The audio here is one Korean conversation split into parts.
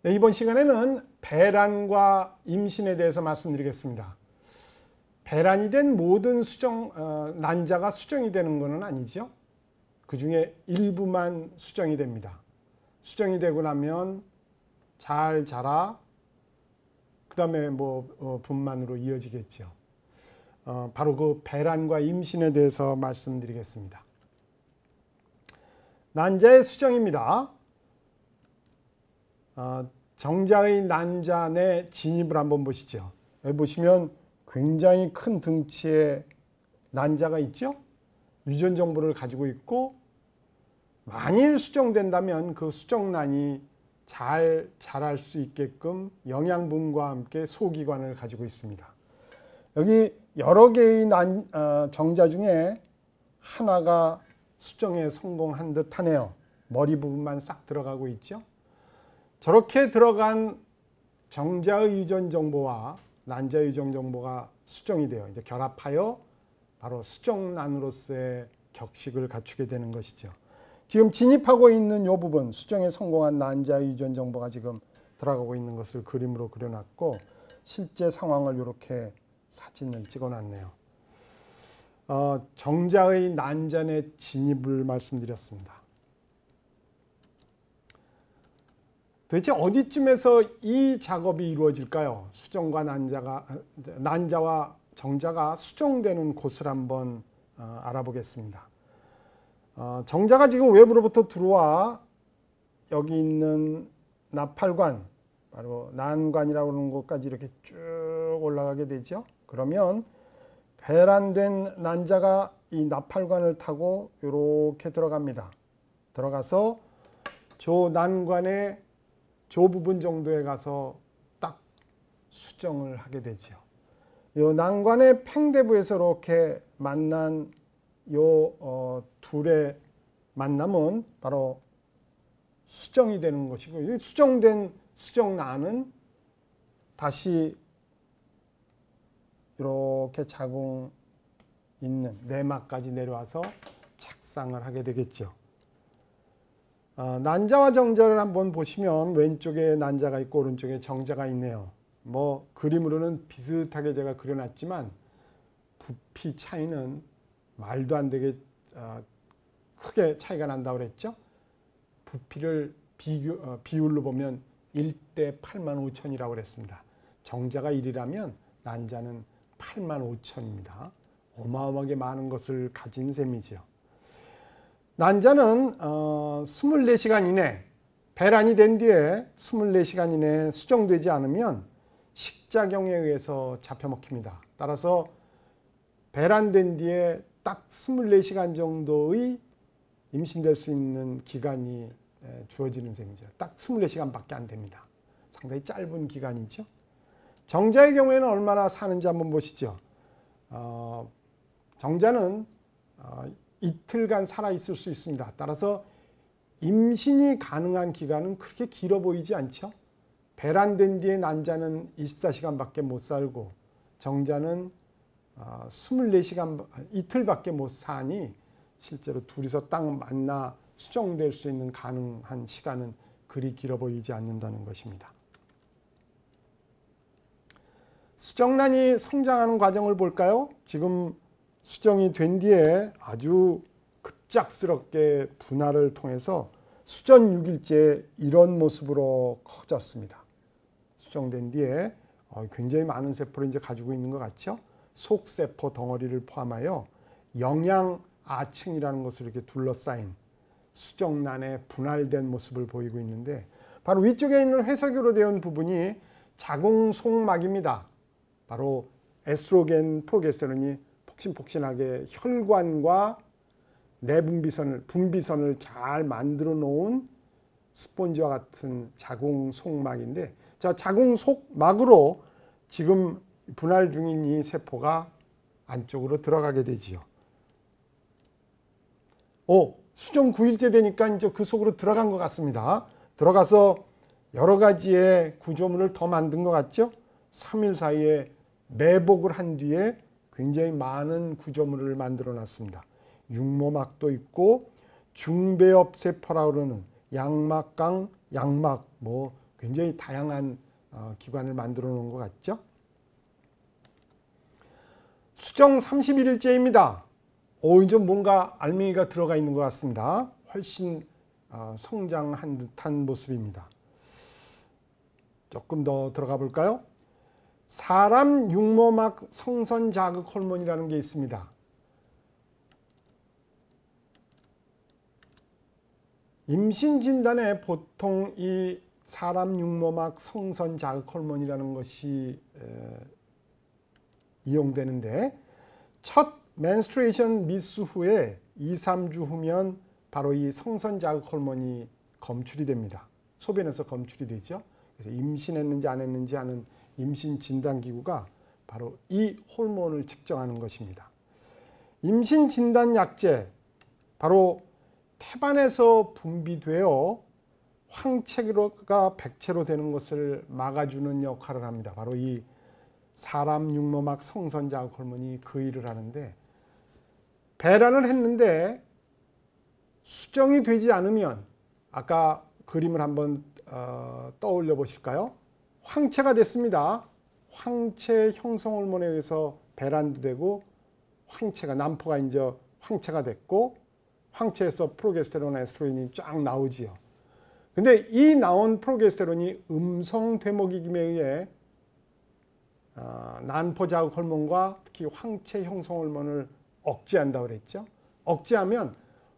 네, 이번 시간에는 배란과 임신에 대해서 말씀드리겠습니다. 배란이 된 모든 난자가 수정이 되는 것은 아니죠. 그 중에 일부만 수정이 됩니다. 수정이 되고 나면 잘 자라, 그 다음에 분만으로 이어지겠죠. 바로 그 배란과 임신에 대해서 말씀드리겠습니다. 난자의 수정입니다. 정자의 난자 내 진입을 한번 보시죠. 여기 보시면 굉장히 큰 등치의 난자가 있죠. 유전 정보를 가지고 있고, 만일 수정된다면 그 수정란이 잘 자랄 수 있게끔 영양분과 함께 소기관을 가지고 있습니다. 여기 여러 개의 정자 중에 하나가 수정에 성공한 듯 하네요. 머리 부분만 싹 들어가고 있죠. 저렇게 들어간 정자의 유전 정보와 난자의 유전 정보가 수정이 돼요. 이제 결합하여 바로 수정란으로서의 격식을 갖추게 되는 것이죠. 지금 진입하고 있는 이 부분, 수정에 성공한 난자의 유전 정보가 지금 들어가고 있는 것을 그림으로 그려놨고, 실제 상황을 이렇게 사진을 찍어놨네요. 정자의 난자의 진입을 말씀드렸습니다. 도대체 어디쯤에서 이 작업이 이루어질까요? 수정과 난자와 정자가 수정되는 곳을 한번 알아보겠습니다. 정자가 지금 외부로부터 들어와 여기 있는 나팔관, 바로 난관이라고 하는 곳까지 이렇게 쭉 올라가게 되죠. 그러면 배란된 난자가 이 나팔관을 타고 이렇게 들어갑니다. 들어가서 저 난관의 저 부분 정도에 가서 딱 수정을 하게 되죠. 이 난관의 팽대부에서 이렇게 만난 요 둘의 만남은 바로 수정이 되는 것이고, 이 수정된 수정란은 다시 이렇게 자궁 있는 내막까지 내려와서 착상을 하게 되겠죠. 난자와 정자를 한번 보시면 왼쪽에 난자가 있고 오른쪽에 정자가 있네요. 그림으로는 비슷하게 제가 그려놨지만 부피 차이는 말도 안 되게 크게 차이가 난다고 그랬죠. 부피를 비율로 보면 1대 85,000이라고 그랬습니다. 정자가 1이라면 난자는 85,000입니다. 어마어마하게 많은 것을 가진 셈이죠. 난자는 24시간 이내, 배란이 된 뒤에 24시간 이내에 수정되지 않으면 식작용에 의해서 잡혀먹힙니다. 따라서 배란된 뒤에 딱 24시간 정도의 임신될 수 있는 기간이 주어지는 셈이죠. 딱 24시간밖에 안 됩니다. 상당히 짧은 기간이죠. 정자의 경우에는 얼마나 사는지 한번 보시죠. 정자는 이틀간 살아있을 수 있습니다. 따라서 임신이 가능한 기간은 그렇게 길어 보이지 않죠. 배란된 뒤에 난자는 24시간밖에 못 살고 정자는 24시간, 이틀밖에 못 사니 실제로 둘이서 딱 만나 수정될 수 있는 가능한 시간은 그리 길어 보이지 않는다는 것입니다. 수정란이 성장하는 과정을 볼까요? 지금 수정이 된 뒤에 아주 급작스럽게 분할을 통해서 수전 6일째 이런 모습으로 커졌습니다. 수정된 뒤에 굉장히 많은 세포를 이제 가지고 있는 것 같죠? 속세포 덩어리를 포함하여 영양아층이라는 것을 이렇게 둘러싸인 수정란의 분할된 모습을 보이고 있는데, 바로 위쪽에 있는 회색으로 되어 있는 부분이 자궁속막입니다. 바로 에스트로겐, 프로게스테론이 폭신폭신하게 혈관과 분비선을 잘 만들어 놓은 스폰지와 같은 자궁속막인데, 자, 자궁속막으로 지금 분할 중인 이 세포가 안쪽으로 들어가게 되지요. 수정 9일째 되니까 이제 그 속으로 들어간 것 같습니다. 들어가서 여러 가지의 구조물을 더 만든 것 같죠? 3일 사이에 매복을 한 뒤에 굉장히 많은 구조물을 만들어 놨습니다. 육모막도 있고 중배엽 세포라고 그러는 양막강, 양막, 굉장히 다양한 기관을 만들어 놓은 것 같죠. 수정 31일째입니다. 이제 뭔가 알맹이가 들어가 있는 것 같습니다. 훨씬 성장한 듯한 모습입니다. 조금 더 들어가 볼까요? 사람 육모막 성선 자극 호르몬이라는 게 있습니다. 임신 진단에 보통 이 사람 육모막 성선 자극 호르몬이라는 것이 이용되는데, 첫 menstruation 미스 후에 2, 3주 후면 바로 이 성선 자극 호르몬이 검출이 됩니다. 소변에서 검출이 되죠. 그래서 임신했는지 안 했는지 하는 임신 진단 기구가 바로 이 호르몬을 측정하는 것입니다. 임신 진단 약제, 바로 태반에서 분비되어 황체가 백체로 되는 것을 막아주는 역할을 합니다. 바로 이 사람 육모막 성선 자극 호르몬이 그 일을 하는데, 배란을 했는데 수정이 되지 않으면, 아까 그림을 한번 떠올려 보실까요? 황체가 됐습니다. 황체 형성 호르몬에 의해서 배란도 되고, 황체가, 난포가 이제 황체가 됐고, 황체에서 프로게스테론, 에스트로겐이 쫙 나오지요. 근데 이 나온 프로게스테론이 음성 되먹이김에 의해 난포 자극 호르몬과 특히 황체 형성 호르몬을 억제한다고 그랬죠. 억제하면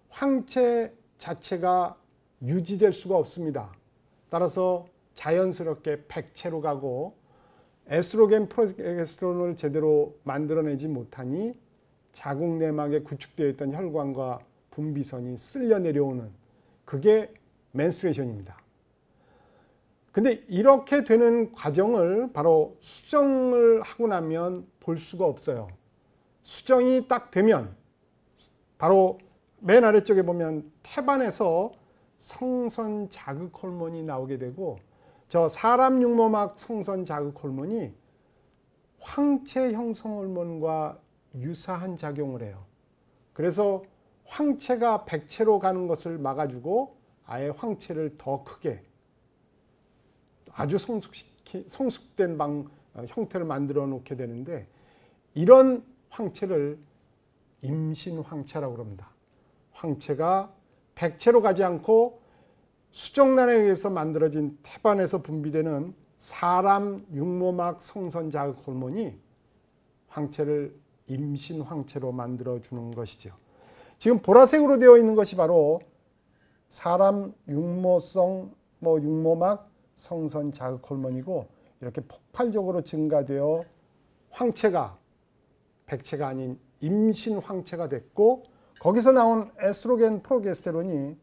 황체 자체가 유지될 수가 없습니다. 따라서 자연스럽게 백체로 가고, 에스트로겐, 프로게스테론을 제대로 만들어내지 못하니 자궁 내막에 구축되어 있던 혈관과 분비선이 쓸려 내려오는, 그게 menstruation입니다. 근데 이렇게 되는 과정을 바로 수정을 하고 나면 볼 수가 없어요. 수정이 딱 되면 바로 맨 아래쪽에 보면 태반에서 성선 자극 호르몬이 나오게 되고, 저 사람 육모막 성선 자극 호르몬이 황체 형성 호르몬과 유사한 작용을 해요. 그래서 황체가 백체로 가는 것을 막아주고 아예 황체를 더 크게, 아주 성숙된 형태를 만들어 놓게 되는데, 이런 황체를 임신 황체라고 합니다. 황체가 백체로 가지 않고 수정란에 의해서 만들어진 태반에서 분비되는 사람 육모막 성선 자극 호르몬이 황체를 임신 황체로 만들어 주는 것이죠. 지금 보라색으로 되어 있는 것이 바로 사람 육모막 성선 자극 호르몬이고, 이렇게 폭발적으로 증가되어 황체가 백체가 아닌 임신 황체가 됐고, 거기서 나온 에스트로겐, 프로게스테론이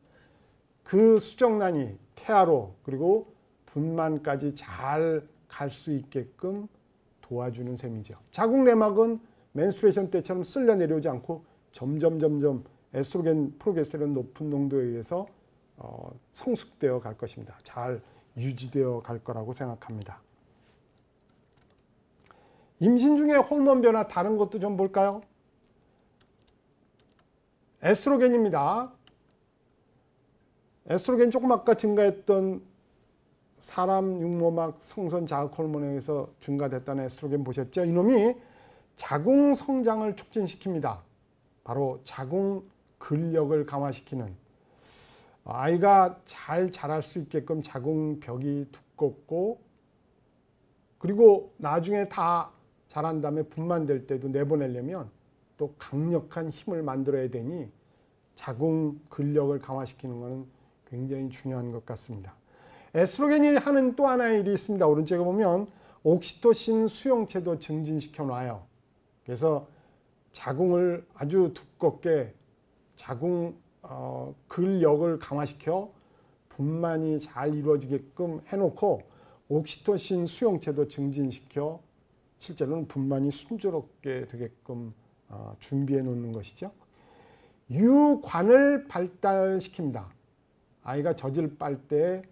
그 수정란이 태아로 그리고 분만까지 잘 갈 수 있게끔 도와주는 셈이죠. 자궁 내막은 menstruation 때처럼 쓸려 내려오지 않고 점점 에스트로겐, 프로게스테론 높은 농도에 의해서 성숙되어 갈 것입니다. 잘 유지되어 갈 거라고 생각합니다. 임신 중에 호르몬 변화, 다른 것도 좀 볼까요? 에스트로겐입니다. 에스트로겐 조금 아까 증가했던 사람 육모막 성선 자극 호르몬에 의해서 증가됐다는 에스트로겐 보셨죠? 이놈이 자궁 성장을 촉진시킵니다. 바로 자궁 근력을 강화시키는, 아이가 잘 자랄 수 있게끔 자궁벽이 두껍고, 그리고 나중에 다 자란 다음에 분만될 때도 내보내려면 또 강력한 힘을 만들어야 되니 자궁 근력을 강화시키는 것은 굉장히 중요한 것 같습니다. 에스트로겐이 하는 또 하나의 일이 있습니다. 오른쪽에 보면 옥시토신 수용체도 증진시켜 놔요. 그래서 자궁을 아주 두껍게, 자궁 근력을 강화시켜 분만이 잘 이루어지게끔 해놓고, 옥시토신 수용체도 증진시켜 실제로는 분만이 순조롭게 되게끔 준비해 놓는 것이죠. 유관을 발달시킵니다. 아이가 젖을 빨 때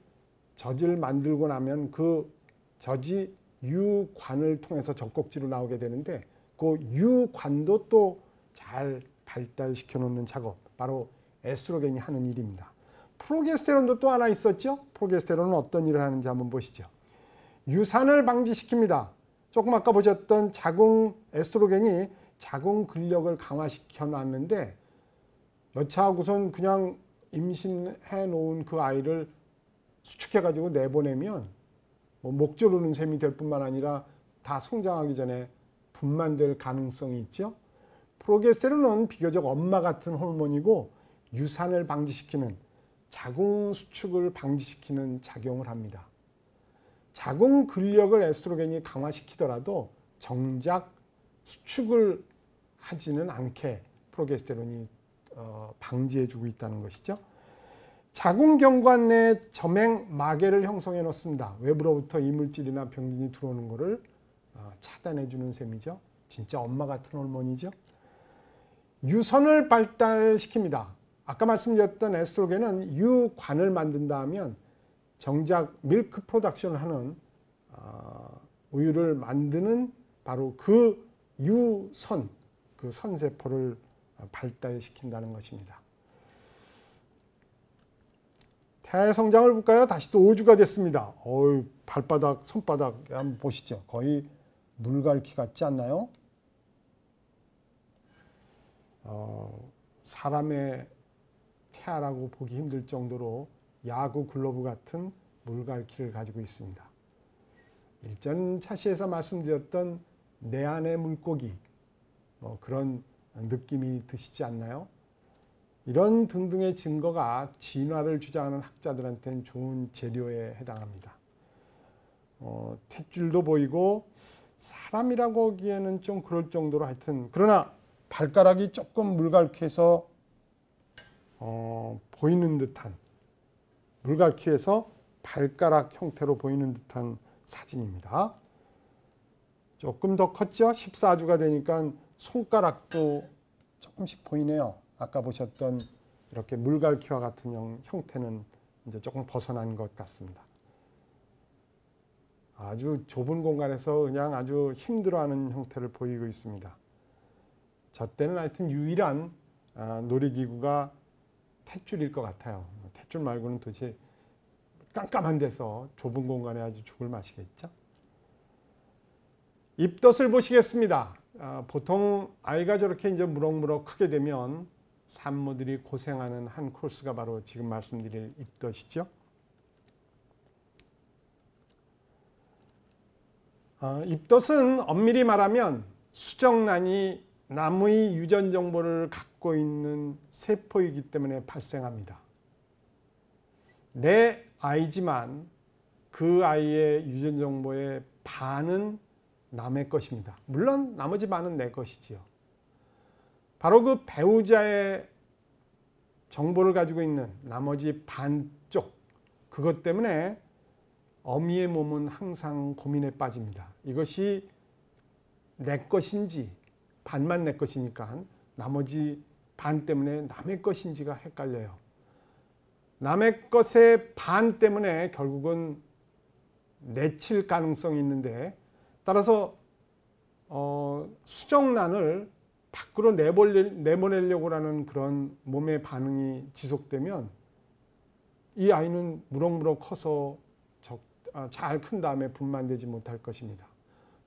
젖을 만들고 나면 그 젖이 유관을 통해서 젖꼭지로 나오게 되는데, 그 유관도 또 잘 발달시켜 놓는 작업, 바로 에스트로겐이 하는 일입니다. 프로게스테론도 또 하나 있었죠. 프로게스테론은 어떤 일을 하는지 한번 보시죠. 유산을 방지시킵니다. 조금 아까 보셨던 자궁 에스트로겐이 자궁 근력을 강화시켜 놨는데 여차하고선 그냥 임신해 놓은 그 아이를 수축해 가지고 내보내면 뭐 목줄 오는 셈이 될 뿐만 아니라 다 성장하기 전에 분만될 가능성이 있죠. 프로게스테론은 비교적 엄마 같은 호르몬이고 유산을 방지시키는, 자궁 수축을 방지시키는 작용을 합니다. 자궁 근력을 에스트로겐이 강화시키더라도 정작 수축을 하지는 않게 프로게스테론이 방지해주고 있다는 것이죠. 자궁경관 내 점행 마개를 형성해 놓습니다. 외부로부터 이물질이나 병균이 들어오는 것을 차단해 주는 셈이죠. 진짜 엄마 같은 호르몬이죠. 유선을 발달시킵니다. 아까 말씀드렸던 에스트로겐은 유관을 만든다 하면 정작 밀크 프로덕션을 하는 우유를 만드는 바로 그 유선, 그 선세포를 발달시킨다는 것입니다. 태아의 성장을 볼까요? 다시 또 5주가 됐습니다. 발바닥, 손바닥 한번 보시죠. 거의 물갈퀴 같지 않나요? 사람의 태아라고 보기 힘들 정도로 야구 글러브 같은 물갈퀴를 가지고 있습니다. 일전 차시에서 말씀드렸던 내 안의 물고기, 그런 느낌이 드시지 않나요? 이런 등등의 증거가 진화를 주장하는 학자들한테는 좋은 재료에 해당합니다. 탯줄도 보이고 사람이라고 하기에는 좀 그럴 정도로 하여튼, 그러나 발가락이 조금 물갈퀴에서 보이는 듯한, 물갈퀴에서 발가락 형태로 보이는 듯한 사진입니다. 조금 더 컸죠? 14주가 되니까 손가락도 조금씩 보이네요. 아까 보셨던 이렇게 물갈퀴와 같은 형태는 이제 조금 벗어난 것 같습니다. 아주 좁은 공간에서 그냥 아주 힘들어하는 형태를 보이고 있습니다. 저 때는 하여튼 유일한 놀이기구가 탯줄일 것 같아요. 탯줄 말고는 도대체 깜깜한 데서 좁은 공간에 아주 죽을 맛이겠죠. 입덧을 보시겠습니다. 보통 아이가 저렇게 이제 무럭무럭 크게 되면 산모들이 고생하는 한 코스가 바로 지금 말씀드릴 입덧이죠. 입덧은 엄밀히 말하면 수정란이 남의 유전 정보를 갖고 있는 세포이기 때문에 발생합니다. 내 아이지만 그 아이의 유전 정보의 반은 남의 것입니다. 물론 나머지 반은 내 것이지요. 바로 그 배우자의 정보를 가지고 있는 나머지 반쪽, 그것 때문에 어미의 몸은 항상 고민에 빠집니다. 이것이 내 것인지, 반만 내 것이니까 나머지 반 때문에 남의 것인지가 헷갈려요. 남의 것의 반 때문에 결국은 내칠 가능성이 있는데, 따라서 수정란을 밖으로 내보내려고 하는 그런 몸의 반응이 지속되면 이 아이는 무럭무럭 커서 잘 큰 다음에 분만되지 못할 것입니다.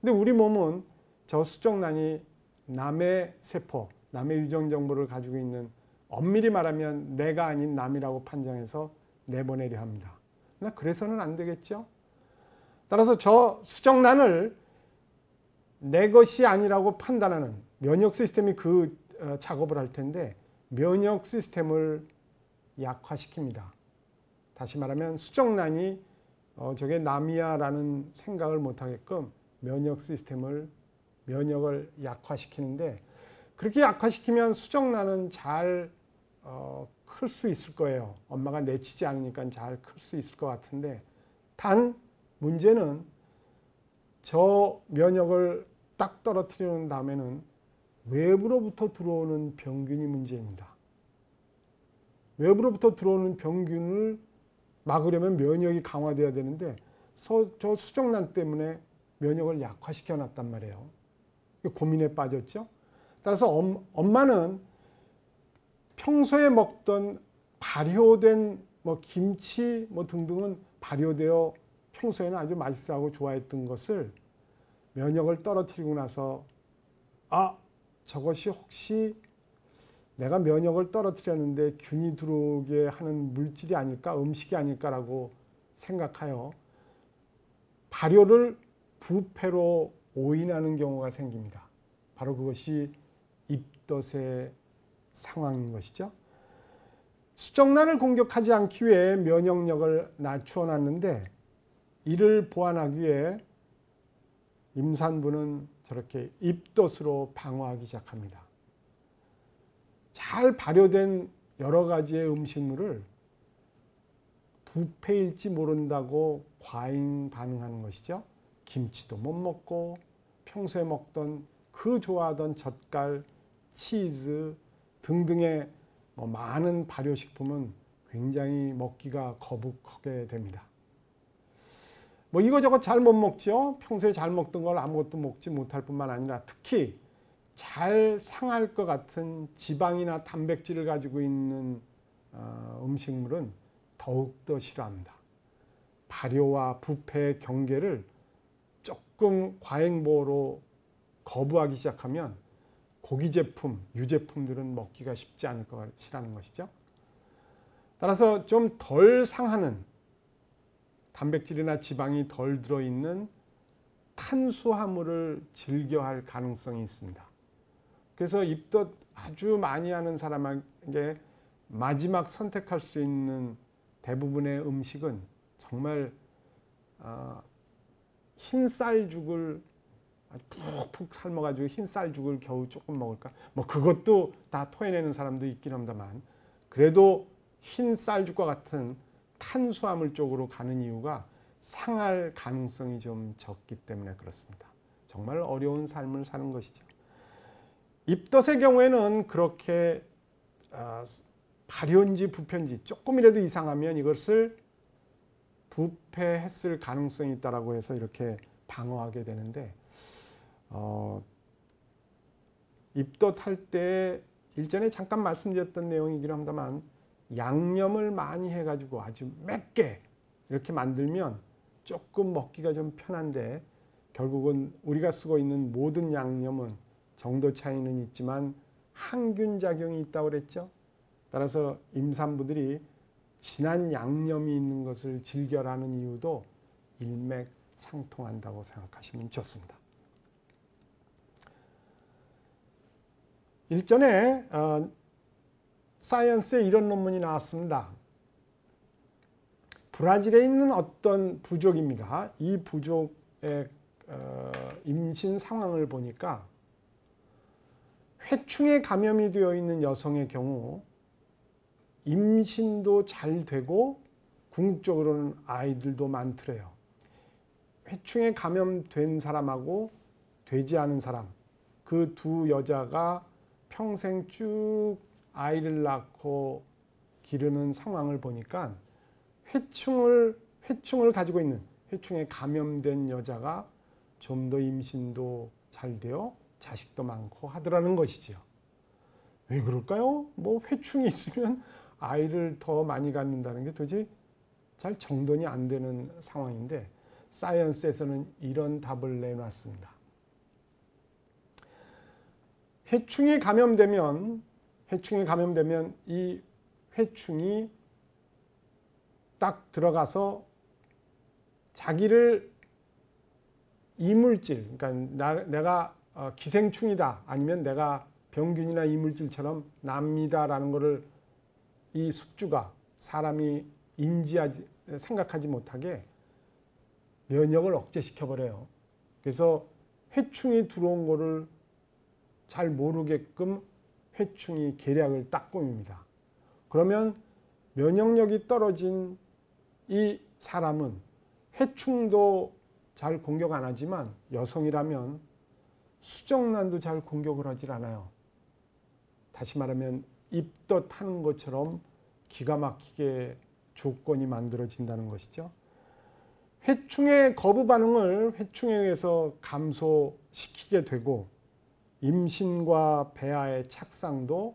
근데 우리 몸은 저 수정란이 남의 세포, 남의 유전 정보를 가지고 있는, 엄밀히 말하면 내가 아닌 남이라고 판정해서 내보내려 합니다. 그러나 그래서는 안 되겠죠. 따라서 저 수정란을 내 것이 아니라고 판단하는 면역 시스템이 그 작업을 할 텐데, 면역 시스템을 약화시킵니다. 다시 말하면 수정란이 저게 남이야라는 생각을 못하게끔 면역을 약화시키는데, 그렇게 약화시키면 수정란은 잘 클 수 있을 거예요. 엄마가 내치지 않으니까 잘 클 수 있을 것 같은데, 단 문제는 저 면역을 딱 떨어뜨리는 다음에는 외부로부터 들어오는 병균이 문제입니다. 외부로부터 들어오는 병균을 막으려면 면역이 강화돼야 되는데 저 수정란 때문에 면역을 약화시켜 놨단 말이에요. 고민에 빠졌죠. 따라서 엄마는 평소에 먹던 발효된 뭐 김치 뭐 등등은 발효되어 평소에는 아주 맛있어하고 좋아했던 것을 면역을 떨어뜨리고 나서 저것이 혹시 내가 면역을 떨어뜨렸는데 균이 들어오게 하는 물질이 아닐까, 음식이 아닐까라고 생각하여 발효를 부패로 오인하는 경우가 생깁니다. 바로 그것이 입덧의 상황인 것이죠. 수정란을 공격하지 않기 위해 면역력을 낮추어 놨는데 이를 보완하기 위해 임산부는 저렇게 입덧으로 방어하기 시작합니다. 잘 발효된 여러 가지의 음식물을 부패일지 모른다고 과잉 반응하는 것이죠. 김치도 못 먹고 평소에 먹던 그 좋아하던 젓갈, 치즈 등등의 많은 발효식품은 굉장히 먹기가 거북하게 됩니다. 뭐 이거저것 잘 못 먹죠. 평소에 잘 먹던 걸 아무것도 먹지 못할 뿐만 아니라 특히 잘 상할 것 같은 지방이나 단백질을 가지고 있는 음식물은 더욱더 싫어합니다. 발효와 부패의 경계를 조금 과잉보호로 거부하기 시작하면 고기 제품, 유제품들은 먹기가 쉽지 않을 것이라는 것이죠. 따라서 좀 덜 상하는 단백질이나 지방이 덜 들어있는 탄수화물을 즐겨할 가능성이 있습니다. 그래서 입덧 아주 많이 하는 사람에게 마지막 선택할 수 있는 대부분의 음식은 정말 흰쌀죽을 푹푹 삶아가지고 흰쌀죽을 겨우 조금 먹을까? 뭐 그것도 다 토해내는 사람도 있긴 합니다만 그래도 흰쌀죽과 같은 탄수화물 쪽으로 가는 이유가 상할 가능성이 좀 적기 때문에 그렇습니다. 정말 어려운 삶을 사는 것이죠. 입덧의 경우에는 그렇게 발효인지 부패인지 조금이라도 이상하면 이것을 부패했을 가능성이 있다고 해서 이렇게 방어하게 되는데 입덧할 때 일전에 잠깐 말씀드렸던 내용이긴 합니다만 양념을 많이 해가지고 아주 맵게 이렇게 만들면 조금 먹기가 좀 편한데 결국은 우리가 쓰고 있는 모든 양념은 정도 차이는 있지만 항균 작용이 있다고 그랬죠. 따라서 임산부들이 진한 양념이 있는 것을 즐겨라는 이유도 일맥상통한다고 생각하시면 좋습니다. 일전에 사이언스에 이런 논문이 나왔습니다. 브라질에 있는 어떤 부족입니다. 이 부족의 임신 상황을 보니까 회충에 감염이 되어 있는 여성의 경우 임신도 잘 되고 궁극적으로는 아이들도 많더래요. 회충에 감염된 사람하고 되지 않은 사람, 그 두 여자가 평생 쭉 아이를 낳고 기르는 상황을 보니까 회충을 가지고 있는, 회충에 감염된 여자가 좀 더 임신도 잘 되어 자식도 많고 하더라는 것이지요. 왜 그럴까요? 뭐 회충이 있으면 아이를 더 많이 갖는다는 게 도저히 잘 정돈이 안 되는 상황인데 사이언스에서는 이런 답을 내놨습니다. 회충에 감염되면 이 회충이 딱 들어가서 자기를 이물질, 그러니까 내가 기생충이다 아니면 내가 병균이나 이물질처럼 납니다라는 것을 이 숙주가 사람이 생각하지 못하게 면역을 억제시켜버려요. 그래서 회충이 들어온 거를 잘 모르게끔 회충이 계략을 딱 꾸밉니다. 그러면 면역력이 떨어진 이 사람은 회충도 잘 공격 안 하지만 여성이라면 수정란도 잘 공격을 하질 않아요. 다시 말하면 입덧하는 것처럼 기가 막히게 조건이 만들어진다는 것이죠. 회충의 거부 반응을 회충에 의해서 감소시키게 되고 임신과 배아의 착상도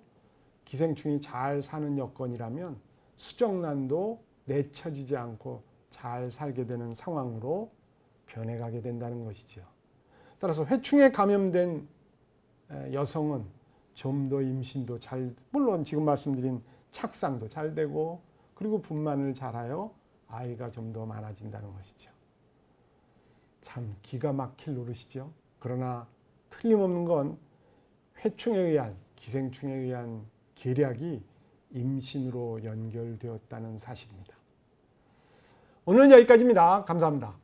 기생충이 잘 사는 여건이라면 수정란도 내쳐지지 않고 잘 살게 되는 상황으로 변해가게 된다는 것이죠. 따라서 회충에 감염된 여성은 좀 더 임신도 잘, 물론 지금 말씀드린 착상도 잘 되고 그리고 분만을 잘하여 아이가 좀 더 많아진다는 것이죠. 참 기가 막힐 노릇이죠. 그러나 틀림없는 건 회충에 의한, 기생충에 의한 계략이 임신으로 연결되었다는 사실입니다. 오늘은 여기까지입니다. 감사합니다.